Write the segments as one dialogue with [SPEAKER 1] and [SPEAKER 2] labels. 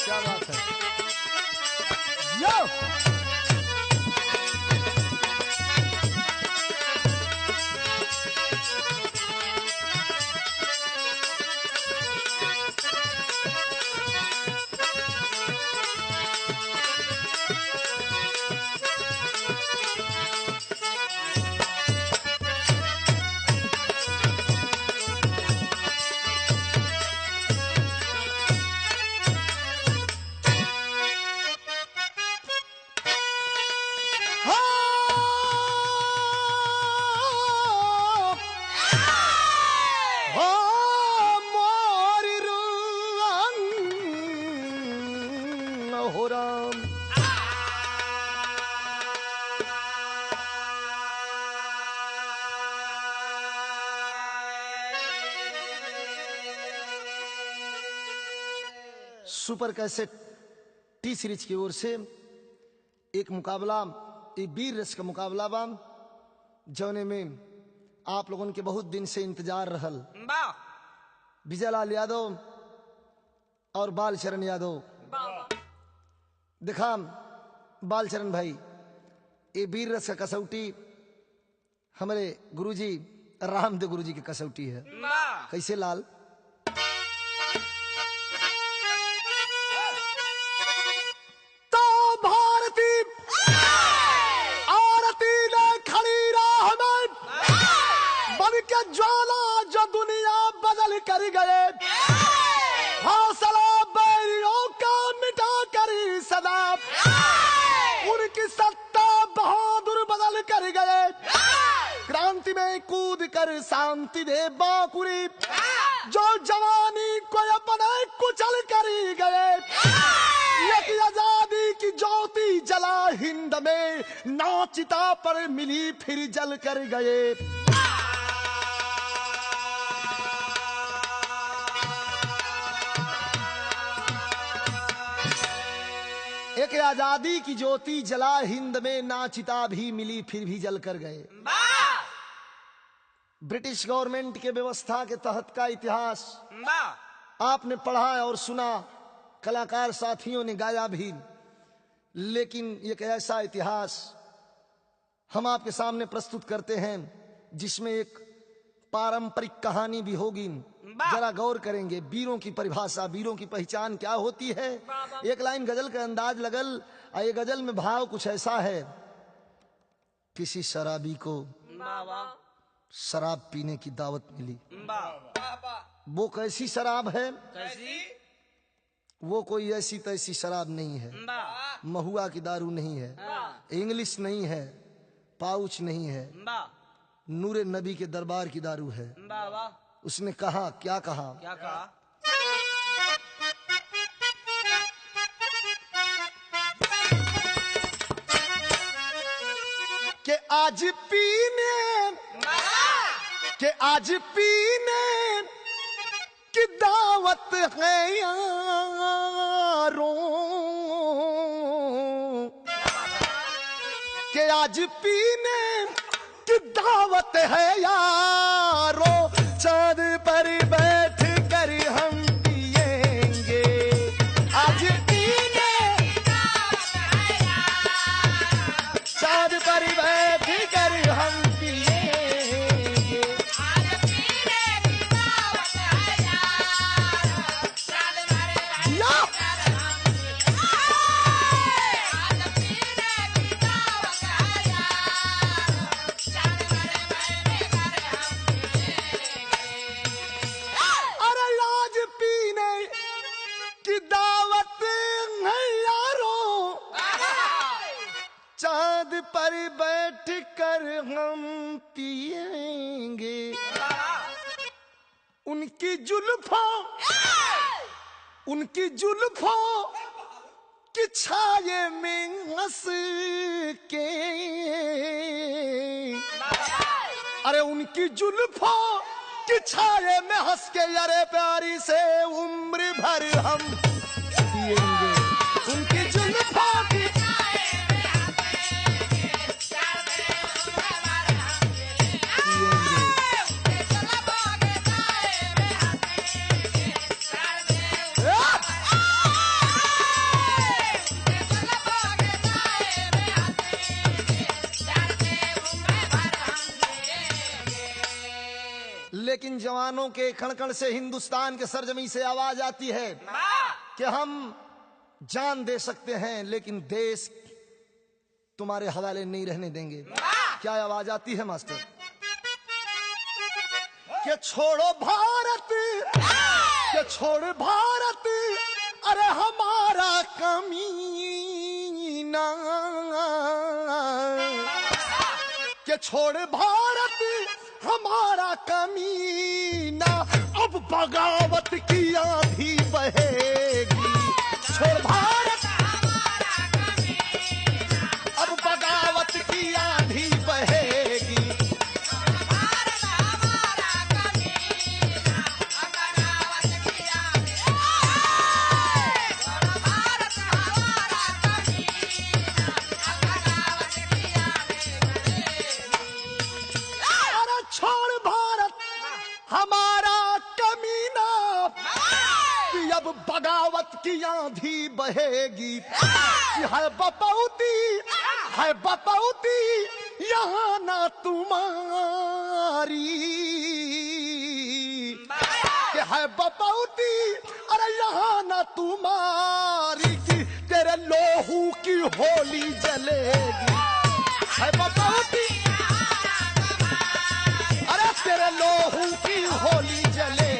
[SPEAKER 1] क्या बात है यो हो Ram super cassette T series की ओर से एक मुकाबला, एक वीर रस का मुकाबला बा जौने में आप लोगों के बहुत दिन से इंतजार रहल। विजय लाल यादव और बालचरण यादव। देखा बालचरण भाई, ये वीर रस का कसौटी हमारे गुरुजी रामदेव गुरुजी की कसौटी है। कैसे लाल? तो भारती आरती ने खड़ी राह में बन के ज्वाला जो दुनिया बदल कर गए, हौसला बैरियों का मिटा करी सदा, उनकी सत्ता बहादुर बदल कर गए, क्रांति में कूद कर शांति दे बाकुरी, जो जवानी को अपने कुचल करी गए, एक आजादी की ज्योति जला हिंद में, नाचिता पर मिली फिर जल कर गए। एक आजादी की ज्योति जला हिंद में, नाचिता भी मिली फिर भी जल कर गए। ब्रिटिश गवर्नमेंट के व्यवस्था के तहत का इतिहास आपने पढ़ा और सुना, कलाकार साथियों ने गाया भी, लेकिन एक ऐसा इतिहास हम आपके सामने प्रस्तुत करते हैं जिसमें एक पारंपरिक कहानी भी होगी। जरा गौर करेंगे, वीरों की परिभाषा, वीरों की पहचान क्या होती है। एक लाइन गजल का अंदाज लगल, और ये गजल में भाव कुछ ऐसा है, किसी शराबी को शराब पीने की दावत मिली। वो कैसी शराब है? वो कोई ऐसी तैसी शराब नहीं है, महुआ की दारू नहीं है, इंग्लिश नहीं है, पाउच नहीं है, नूरे नबी के दरबार की दारू है। उसने कहा, क्या कहा?
[SPEAKER 2] क्या कहा?
[SPEAKER 1] कि आज पीने की दावत है यारों, कि आज पीने की दावत है यारों, चांद पर बैठ कर हम पिएंगे, आज पीने चांद पर बैठ कर हम पिएंगे, पर बैठ कर हम पिएंगे। उनकी जुल्फों की छाये में हंस के, अरे उनकी जुल्फों की छाये में हंस के, अरे प्यारी से उम्र भर हम पिएंगे। उनकी जुल्फों की लेकिन जवानों के कण-कण से हिंदुस्तान के सरजमी से आवाज आती है कि हम जान दे सकते हैं लेकिन देश तुम्हारे हवाले नहीं रहने देंगे। क्या आवाज आती है मास्टर? कि छोड़ो भारत, कि छोड़ भारत, अरे हमारा कमीना, कि छोड़ भारत हमारा कमीना, अब बगावत की आंधी बहेगी। छोड़ भारत हमारा कमीना, अब बगावत की आंधी बहेगी। बगावत की आंधी बहेगी। है बपौती, है बपौती यहाँ ना तुम्हारी, है बपौती अरे यहाँ ना तुम्हारी, की तेरे लोहू की होली जलेगी। है बपौती अरे तेरे लोहू की होली जलेगी।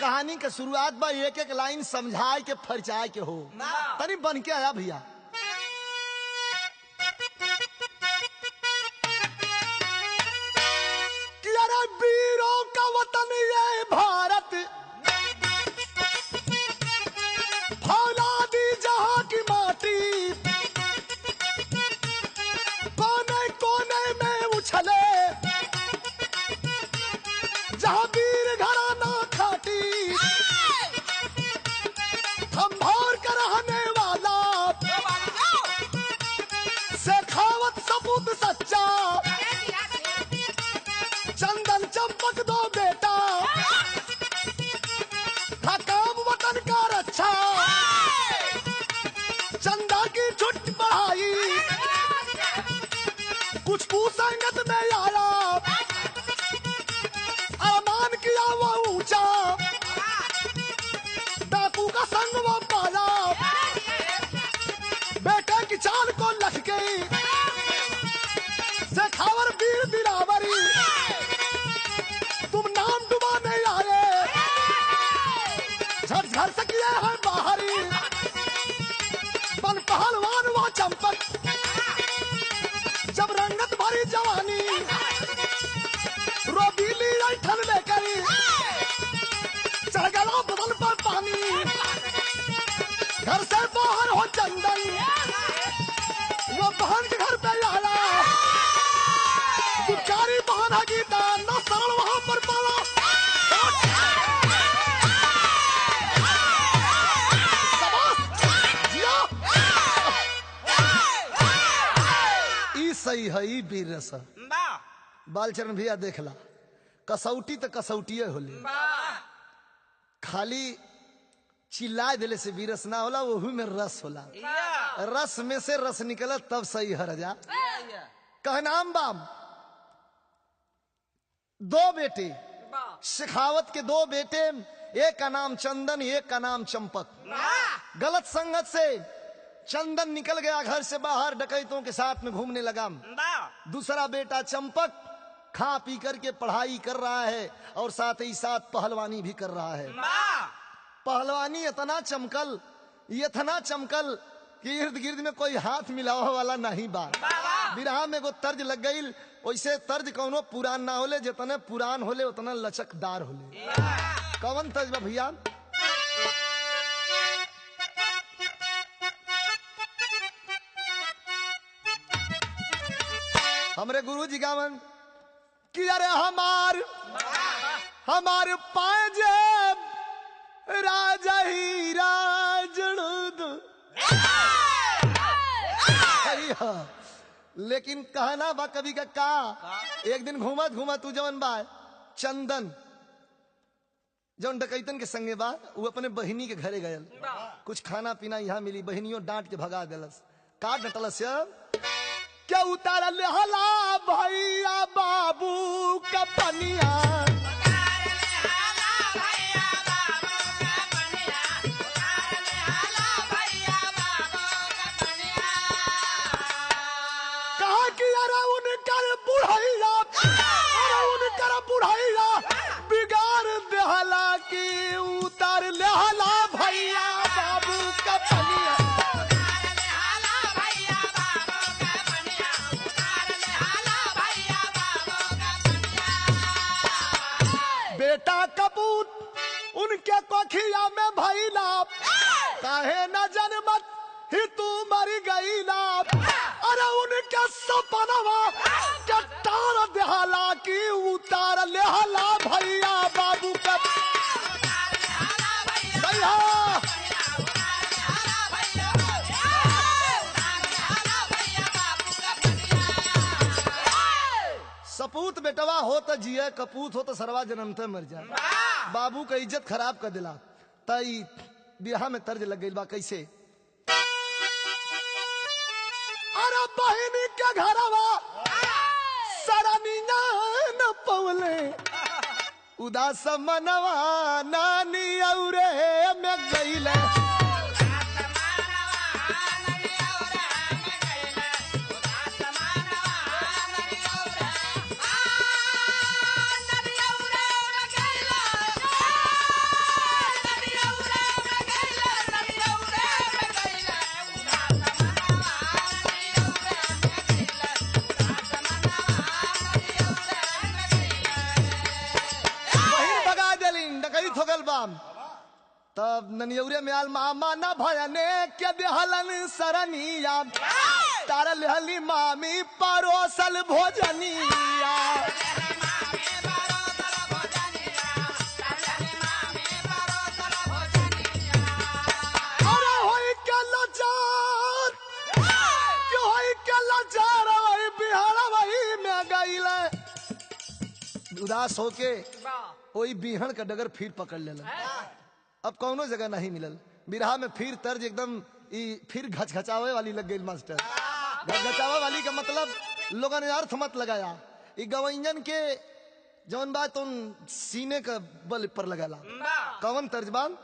[SPEAKER 1] कहानी के शुरुआत बा एक एक लाइन समझाए के फरचाए के हो, तनी बन के आया भैया। कि अरे वीरों का वतन ये भारत, फौलादी जहां की माटी, कोने कोने में उछले जहां वीर घराना खाटी, खंभार का रहने वाला शेखावत सपूत सच्चा, चंदन चंपक दो बेटा, था काम वतन का रक्षा, चंदा की छुट बढ़ाई, कुछ कुसंगत में आया, अरमान किया वो ऊंचा, डाकू का संग वो पाला, बेटे की चाल को लख गई, शेखावर वीर दिलावरी, तुम नाम डुबाने आए, झट घर से किए हैं बाहरी, बन पहलवान वो चंपक, जब रंगत भरी जवानी, रोबीली ऐठन लेकर चढ़ गया बदन पर पानी, घर से बाहर हो चंदन, वो बहन के घर पे आया, दुचारी बहन है गीता, न सरल वहां पर पाला, ई सही है ई वीर रस। बालचरण भैया देखला कसौटी तो कसौटिये होले, खाली चिल्लाए दिले से भी रस ना होला, वही में रस होला, रस में से रस निकला तब सही हर जा। कहनाम बाम दो बेटे, शेखावत के दो बेटे, एक का नाम चंदन एक का नाम चंपक। गलत संगत से चंदन निकल गया घर से बाहर, डकैतों के साथ में घूमने लगा। दूसरा बेटा चंपक खा पी करके पढ़ाई कर रहा है और साथ ही साथ पहलवानी भी कर रहा है। पहलवानी इतना चमकल कि इर्द गिर्द में कोई हाथ मिलावा वाला नहीं बा। बिरहा में एगो तर्ज लग गई, वैसे तर्ज कौनो पुरान ना होले, जितने पुरान होले उतना लचकदार होले। कौन तर्ज बा भैया? हमरे गुरु जी गावन कि अरे हमार पाजेब राजा ही राजणुद। लेकिन कहना बा कभी का एक दिन घूमत घूमत तू जवन बा चंदन जौन डकैतन के संगे बा वो अपने बहिनी के घरे गयल, कुछ खाना पीना यहाँ मिली, बहिनियों डांट के भगा दिलस। का डटलस क्या उतार हला भैया बाबू का पनिया, कहा कि अरे उनकर बुढ़ैया, अरे उनकर बुढ़ैया बिगाड़ देहला की उतार लेहला भैया बाबू का पनिया। बेटा कपूत उनके कोखिया में भैला, काहे न जनमत ही तू मरी गईला, अरे उनके सपनवा के तार देहला की उतार लेहला भैया बाबू का भैया। सपूत बेटवा हो तो जिये, कपूत हो तो सरवा जन्मते मर जाए। बाबू का इज्जत खराब कर दिला, तई बियाह में तर्ज लग गई बा। कैसे? अरे बहिनी के घरवा सरनिया न पवले, उदास मनवा नानी औरे में गईले, तब ननियौरे में आल मामा न भयने के देहलन सरनिया, तारा लेहली मामी परोसल भोजनिया, अरे होई के लाचार, क्यों होई के लाचार, वही बिहार वही में गईले। उदास होके वही बिहन का डगर फिर पकड़ लेला। अब कौनो जगह नहीं मिलल, बिरहा में फिर तर्ज एकदम फिर घचघचावे वाली लग गई मास्टर। घचघचावे वाली का मतलब लोगों ने अर्थ मत लगाया, गवैयन के जौन बात उन सीने का बल पर लगाला। कौन तर्जबान?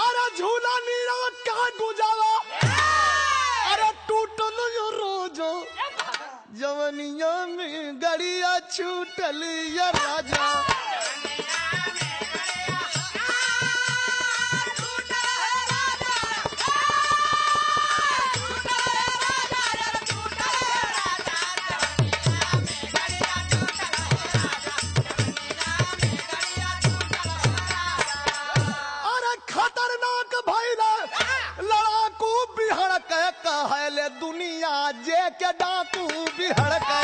[SPEAKER 1] अरे झूला नीरा का गुजावा, अरे टूटल यो रोजो, जवनिया में गड़िया छूटल या राजा, दुनिया जे के डाकू बिहड़ के,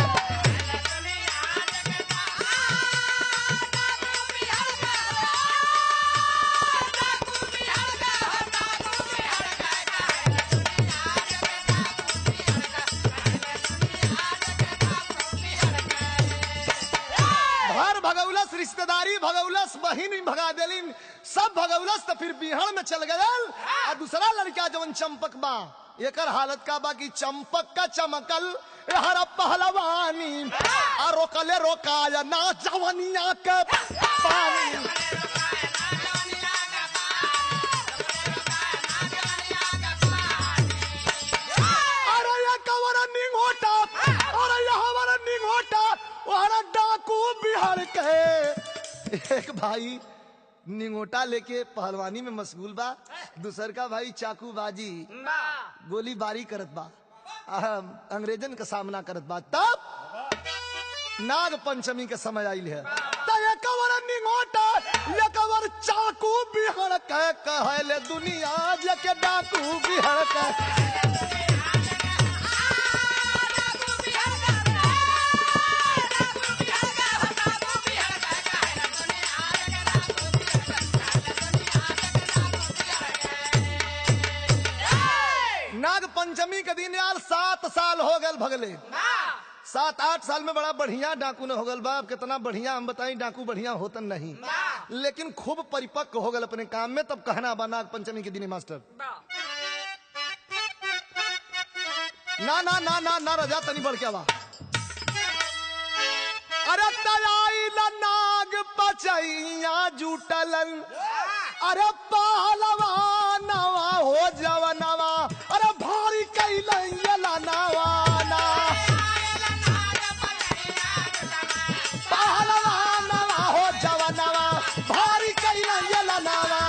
[SPEAKER 1] घर भगौलस, रिश्तेदारी भगौलस, बहिन भगा देलिन, सब भगौलस। तो फिर बिहड़ में चल गयल। और दूसरा लड़का जवन चंपक बा, एकर हालत का बाकी चंपक का चमकल हर पहलवानी, आ रोकले रोकाया ना जवनिया के पानी, अरे ये कवर निंगोटा, अरे ये हमारा निंगोटा, वहां डाकू बिहार के। एक भाई निंगोटा लेके पहलवानी में मशगूल बा, दूसर का भाई चाकू बाजी गोली बारी करत बा, अंग्रेजन का सामना करत बा। तब नाग पंचमी के समय आइल है, निंगोटा यकवर चाकू बिहड़ के कहले दुनिया के डाकू बिहड़ के। नाग पंचमी के दिन यार 7 साल हो गए भगले, 7-8 साल में बड़ा बढ़िया डाकू न हो गल बाप। कितना बढ़िया हम बताई, डाकू बढ़िया होतन नहीं, लेकिन खूब परिपक्व हो गल अपने काम में। तब कहना बा नाग पंचमी के दिन मास्टर ना ना ना ना ना रजा तनी बढ़ क्या बा। अरे तयाई नाग पचैया जुटलन, अरे पहलवानवा हो जवनवा, अरे भारी कैलैला नवाना, पहलवानवा हो जवनवा, भारी कैलैला नवा।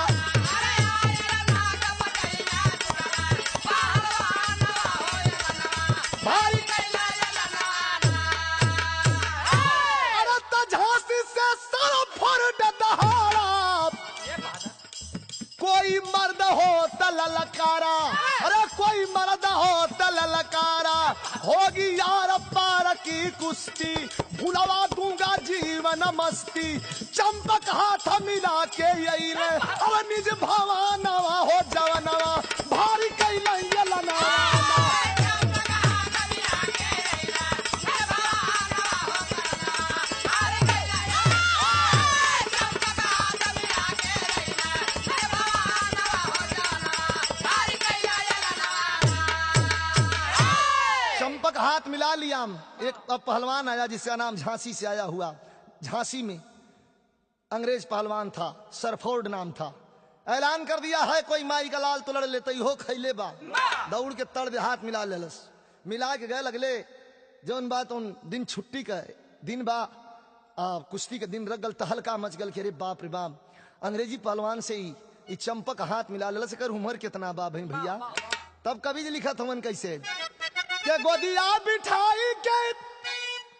[SPEAKER 1] अरे तो झांसी से सर फर दहाड़ा, कोई मर्द हो तललकारा, अरे कोई मर्द हो तललकारा, होगी यार पार की कुश्ती, भुलवा दूंगा जीवन मस्ती, चंपक हाथ मिला के यही रे, अब निज भवानवा हो जवनवा, भारी कैलैला नवाना। चंपक हाथ मिला लिया। एक पहलवान आया जिसका नाम झांसी से आया हुआ। झांसी में अंग्रेज पहलवान था, सरफोर्ड नाम था। ऐलान कर दिया है कोई माई का लाल तो लड़ लेते हो खैले बा। दौड़ के तड़ हाथ मिला लेलस, मिला के गए लगले। जौन बात उन दिन छुट्टी का दिन बा, कुश्ती के दिन रख गल, तहलका मच गल के अरे बाप रे बाप, अंग्रेजी पहलवान से ही चंपक हाथ मिला लेलस। कर उम्र कितना बा भाई भैया। तब कवि जी लिखा था कैसे के गोदिया बिठाई के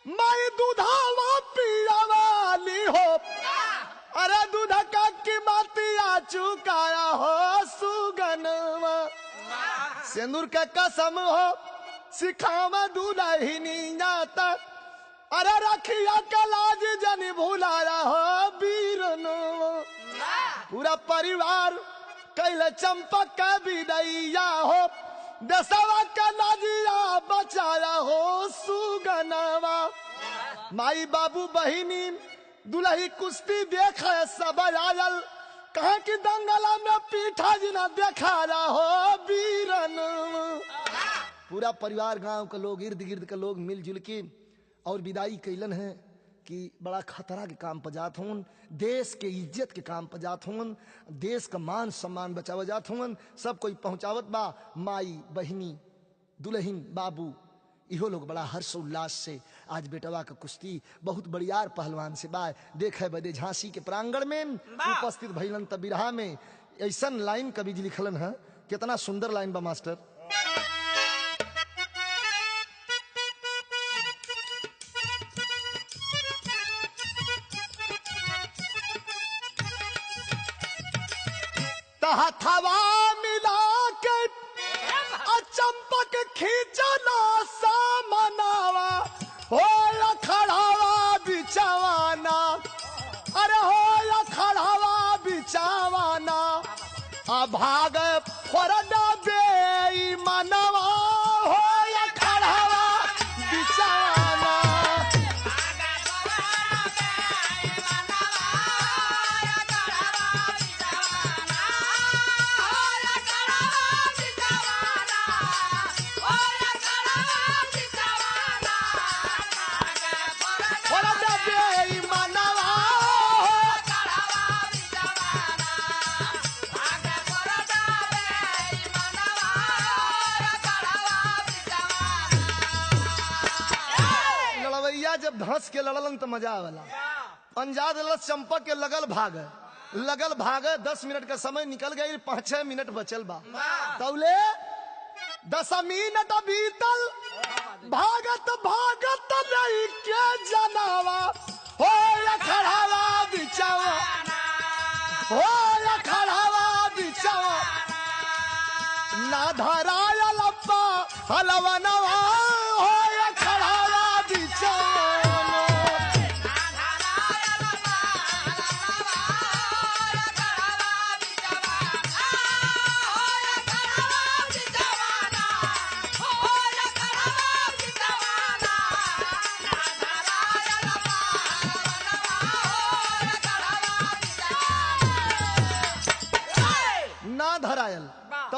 [SPEAKER 1] मैं दूधावा पीड़ावाली हो, अरे दूध का की मातिया चुकाया हो सुगनवा, सिंदूर के कसम हो सिखावा दुल्हनी जाता, अरे रखिया के लाज जनी भुलाया हो बीरनवा। पूरा परिवार कैले चंपक के विदैया हो, दसवा का लाजिया बचाया हो सुगनवा। माई बाबू बहिनी दुल्ही कुश्ती देखे सब आयल, कहा कि दंगला में पीठा जिना देखाया हो बीरन। पूरा परिवार गांव के लोग, इर्द गिर्द के लोग मिलजुल के और विदाई कैलन है कि बड़ा खतरा के काम पर जात हूँ, देश के इज्जत के काम पर जात हूँ, देश का मान सम्मान बचावा जात हूँ। सब कोई पहुंचावत बा, माई बहिनी दुल्हन बाबू इहो लोग बड़ा हर्ष उल्लास से आज बेटवा का कुश्ती बहुत बढ़ियार पहलवान से बा देखे बदे झांसी के प्रांगण में उपस्थित भइलन। तब बिरहा में ऐसन लाइन कवि जी लिखलन है, कितना सुंदर लाइन बा मास्टर। हथवा मिला के चंपक खींचना सामनावा, हो खड़ावा बिचावाना, अरे हो खड़ावा बिचावाना, भाग फोरना बे मनवा, हो खड़ावा बिचावाना। जब धंस के लड़लन तो मजा आवेला। अंजाद चंपक के लगल भागे 10 मिनट का समय निकल गई, 5-6 मिनट बचल बा। तौले 10 मिनट बीतल, भागत भागत नहीं के जनावा, हो खड़ावा बिचावा, हो खड़ावा बिचावा, ना धराया लप्पा हलवनवा, हो खड़ावा बिचावा।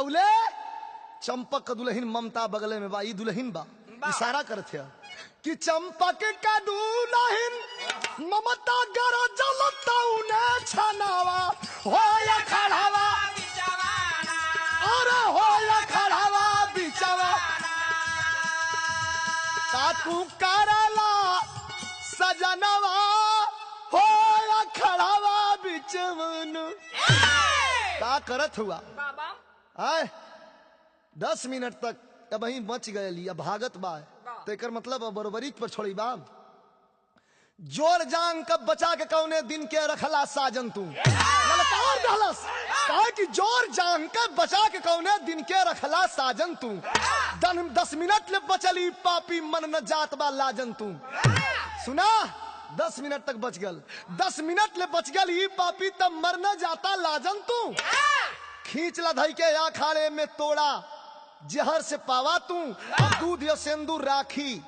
[SPEAKER 1] तौले चंपक का दुल्हन ममता बगले में बा, ई दुल्हन बा, इशारा करते हैं कि चंपक का दुल्हन ममता गरा जलता उन्हें छनावा हो या खड़ावा अरे हो या खड़ावा बिचवा काकू करला सजनवा हो या खड़ावा बिचवन का करत हुआ आए 10 मिनट तक अब वहीं बच गए, अब भागत बा तेकर मतलब बरोबरी पर छोड़ी बा। जोर जांग कब बचा के कौने दिन के रखला साजन तू ललकार दहलस कहा कि जोर जांग कब बचा के कौने दिन के रखला साजन तू 10 मिनट ले बचली पापी मन न जात बा लाजन तू। सुना 10 मिनट तक बच गल, 10 मिनट ले बच गल ही पापी तब मर न जाता लाजन तू। खींच ला धई के अखाड़े में तोड़ा जहर से पावा तू, दूध या सिंदूर राखी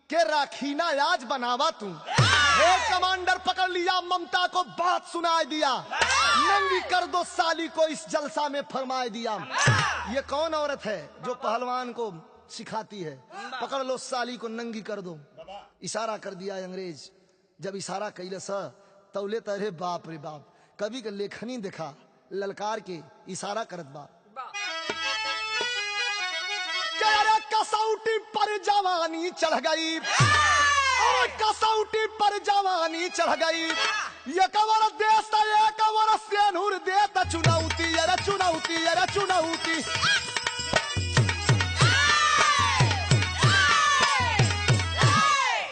[SPEAKER 1] के राखीना आज बनावा तू। एक कमांडर पकड़ लिया ममता को बात सुनाई दिया, नंगी कर दो साली को इस जलसा में फरमाए दिया। ये कौन औरत है जो पहलवान को सिखाती है, पकड़ लो साली को नंगी कर दो। इशारा कर दिया अंग्रेज, जब इशारा कैले स तौले तरे बाप रे बाप, कवि के लेखनी देखा ललकार के इशारा करत बा। कसौटी पर जवानी चढ़ गई, कसौटी पर जवानी चढ़ गई, ये कवर देश ये कवर सेनूर देता चुनौती अरे चुनौती अरे चुनौती।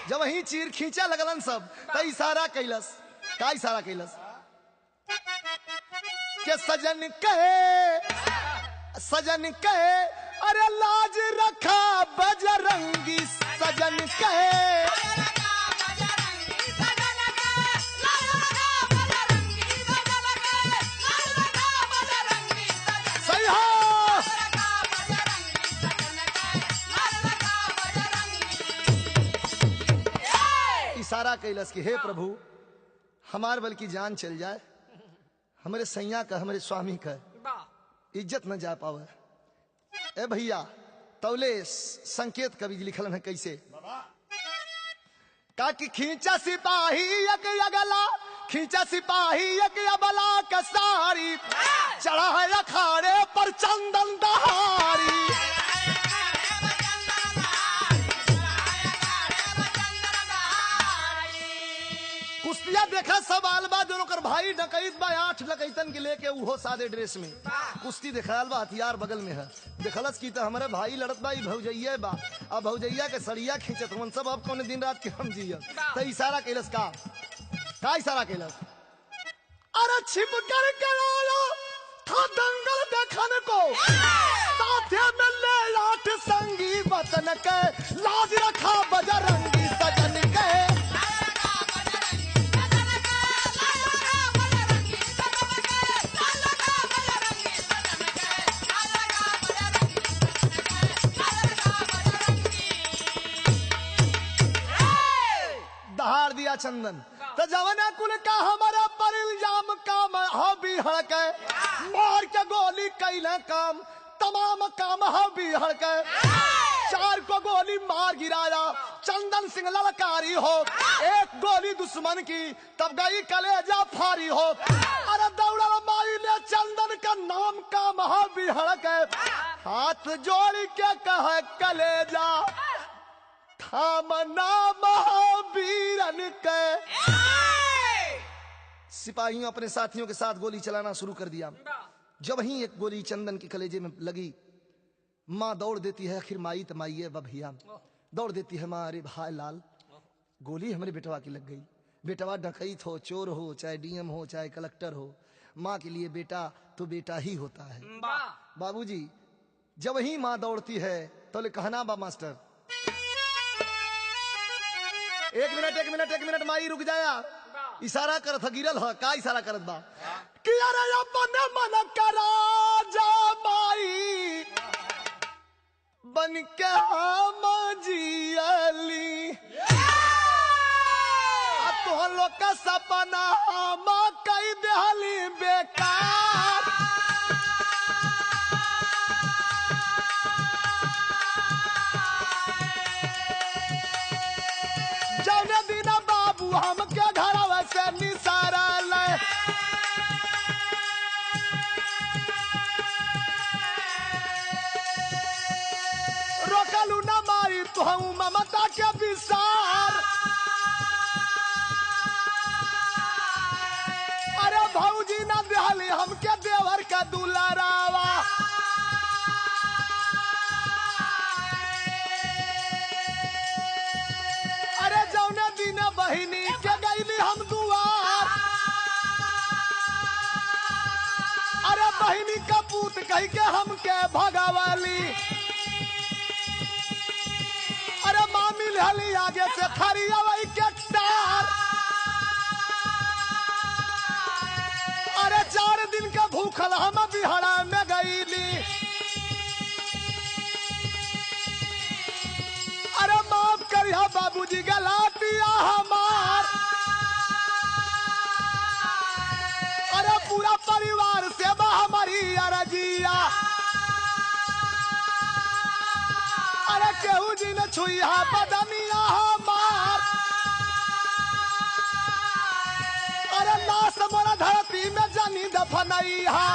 [SPEAKER 1] जब वही चीर खींचा लगलन सब तो इशारा कैलस, का इशारा कैलस के सजन कहे अरे लाज रखा बजरंगी सजन कहे सही हो। इशारा कैलस कि हे प्रभु हमार बल की जान चल जाए, हमारे सैया का हमारे स्वामी का इज्जत न जा पावे। ए भैया तौले संकेत कवि लिखल है कैसे का कि खींचा सिपाही एक अगला खींचा सिपाही एक अबला का सारी चढ़ा है अखाड़े पर चंदन दहारी। कुश्तिया देखा सवाल बा दोनों कर भाई डकैत बा 8 डकैतन के लेके उहो सादे ड्रेस में कुश्ती दिखाल बा, हथियार बगल में है। देखलस की तो हमारे भाई लड़त बा भौजैया बा, अब भौजैया के सड़िया खींचत हम सब अब कौन दिन रात के हम जिया। तो इशारा कैलस का इशारा कैलस अरे छिप कर करो था दंगल देखने को साथे में ले 8 संगी वतन के लाज रखा बजरंगी सजन के। दहाड़ दिया चंदन तो जवाना कुल का हमारा पर इल्जाम काम हबी हड़के मार के गोली कैला काम तमाम काम हबी हड़के 4 को गोली मार गिराया चंदन सिंह ललकारी हो, एक गोली दुश्मन की तब गई कलेजा फारी हो। अरे दौड़ा माई ने चंदन का नाम काम हबी हड़के हाथ जोड़ के कहे कलेजा महावीरन के। सिपाहियों अपने साथियों के साथ गोली चलाना शुरू कर दिया। जब ही एक गोली चंदन की कलेजे में लगी माँ दौड़ देती है, आखिर माई तो माई है भैया, दौड़ देती है माँ, अरे भाई लाल गोली हमारे बेटवा की लग गई। बेटवा डकैत हो, चोर हो, चाहे डीएम हो, चाहे कलेक्टर हो, माँ के लिए बेटा तो बेटा ही होता है। बाबूजी जब ही माँ दौड़ती है तो कहना बा मास्टर एक मिनट माई रुक जाया। इशारा करत गिरल ह का इशारा करत बा कि अरे अपने मन करा जा माई बन के हम जियली तो लोग का सपना हम कई देहली बेकार। हमके घर वैसे निसारा ले रोकलू न मारी तू ममता के विसार अरे भौजी न दिहली हमके देवर का दुलारावा अरे जौने दिन बहिनी के गईली हम दुआर अरे बहिनी का पूत कह के हमके भगवाली अरे मामी लहली आगे से खरिया वही के टार अरे 4 दिन का भूखल हम बिहड़ा में गईली अरे माफ करिया बाबूजी गलातिया हमार अरे पूरा परिवार से हमारी अरजिया अरे केहू जी ने छुईहा बदनिया हमार अरे लाश मोरा धरती में जनी दफनैहा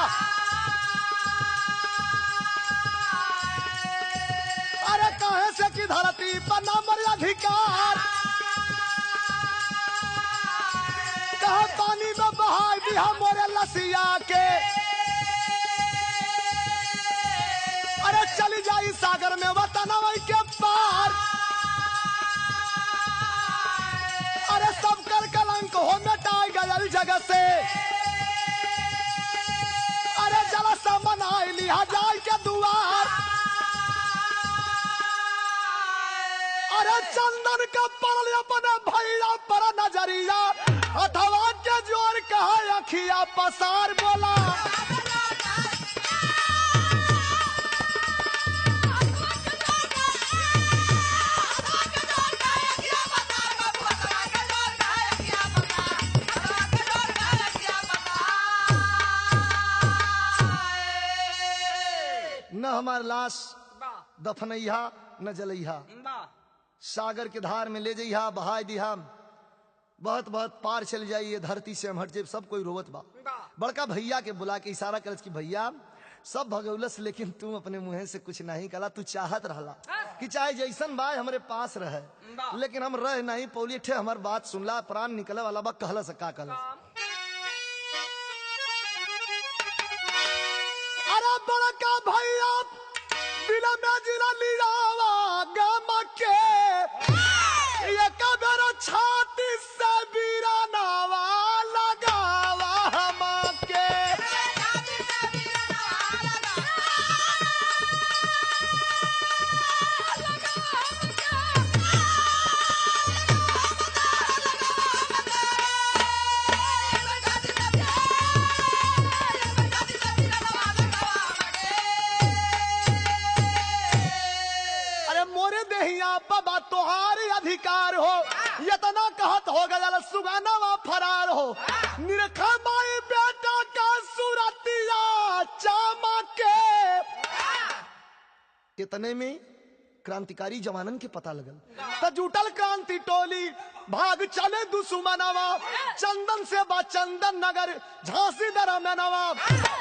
[SPEAKER 1] अरे कहे से कि धरती पर नंबर अधिकार कहा पानी में बहा दिया मोरे लसिया के अरे चली जाई सागर में वतनवई के पार अरे सब कर कलंक हो मिटाई गयल जगह से अरे जलसा बनाई लिया जाय के दुआर अरे चंदन का पड़ल अपने भैया पर नजरिया अथवा के जोर कहा अखिया पसार बोला न हमार लाश दफनैहा न जलैहा सागर के धार में ले जइहा बहाय दिहा बहुत बहुत पार चल जाइए धरती से हम हट जाए सब कोई रोवत बा बड़का भैया के बुला के इशारा करत कि भैया सब भगौलस लेकिन तू अपने मुंह से कुछ नहीं कला तू चाहत रहला कि चाहे जैसन बाय हमारे पास रहे लेकिन हम रह नहीं पौली ठे हमार बात सुनला प्राण निकले वाला बा कहला से का कहला अरे बड़का भैया बिना में जिला लियावा गम के ये कबर छाती से बीरानावा लगावा हम के बाबा तोहारी अधिकार हो यतना कहत हो गया सुगानावा फरार हो निरखा माई बेटा का सूरतिया चामा के इतने में क्रांतिकारी जवानन के पता लगल त जुटल क्रांति टोली भाग चले दुश्मनवा चंदन से बा चंदन नगर झांसी दरा में नवाब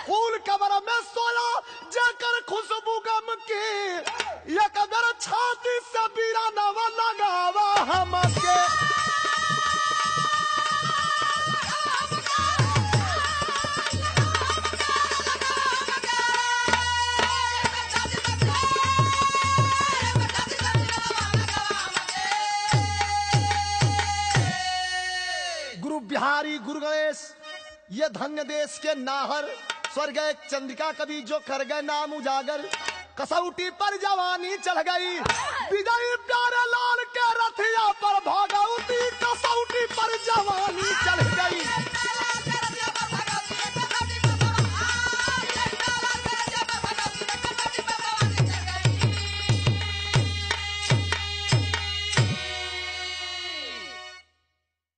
[SPEAKER 1] फूल कबर में सोया जकर खुशबू गम की ये कबर छाती से बीरानावा लगावा हमके बिहारी गुरु गणेश ये धन्य देश के नाहर स्वर्ग चंद्रिका कवि जो कर गए नाम उजागर कसौटी पर जवानी चढ़ गई विजयी प्यारे लाल के रथिया पर भागवती